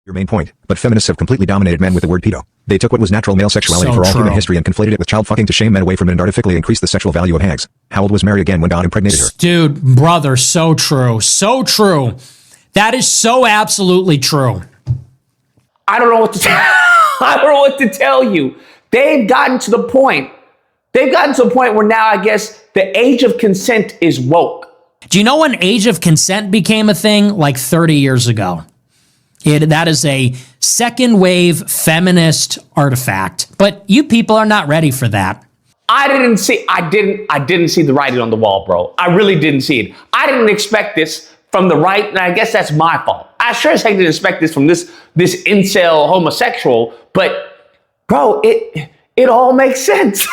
Your main point, but feminists have completely dominated men with the word pedo. They took what was natural male sexuality So for all true. human history and conflated it with child fucking to shame men away from it and artificially increase the sexual value of hags. How old was Mary again when God impregnated her? Dude, brother, so true. So true. That is so absolutely true. I don't know what to tell I don't know what to tell you. They've gotten to the point where now I guess the age of consent is woke. Do you know when age of consent became a thing? Like 30 years ago. That is a second wave feminist artifact, but you people are not ready for that. I didn't see the writing on the wall, bro. I really didn't see it. I didn't expect this from the right, and I guess that's my fault. I sure as heck didn't expect this from this incel homosexual, but bro, it all makes sense.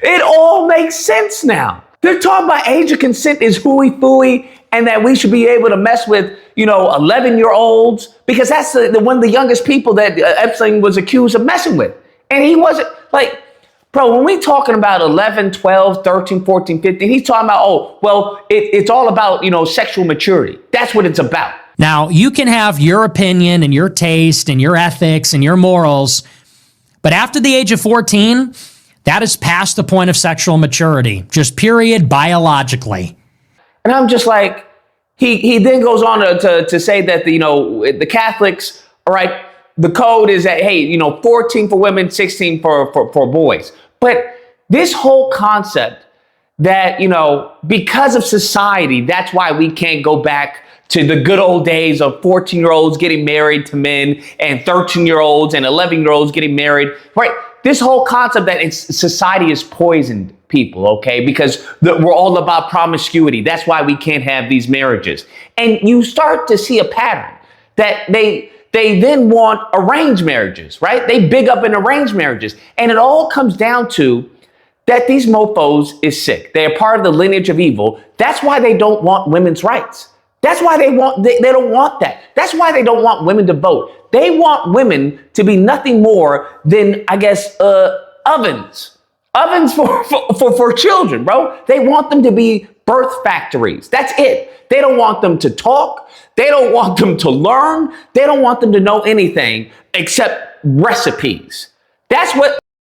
It all makes sense now. They're talking about age of consent is hooey-fooey, and that we should be able to mess with, 11-year-olds, because that's one of the youngest people that Epstein was accused of messing with. And he wasn't like, bro, when we talking about 11, 12, 13, 14, 15, he's talking about, it's all about, sexual maturity. That's what it's about. Now, you can have your opinion and your taste and your ethics and your morals, but after the age of 14, that is past the point of sexual maturity, just period, biologically. And I'm just like, he then goes on to say that, the Catholics, all right, the code is that, hey, 14 for women, 16 for boys. But this whole concept that, because of society, that's why we can't go back to the good old days of 14-year-olds getting married to men and 13-year-olds and 11-year-olds getting married, right? This whole concept that society is poisoned people, okay? Because we're all about promiscuity. That's why we can't have these marriages. And you start to see a pattern that they then want arranged marriages, right? They big up in arranged marriages. And it all comes down to that these mofos is sick. They are part of the lineage of evil. That's why they don't want women's rights. That's why they don't want that. That's why they don't want women to vote. They want women to be nothing more than, I guess, ovens for children, bro. They want them to be birth factories. That's it. They don't want them to talk. They don't want them to learn. They don't want them to know anything except recipes. That's what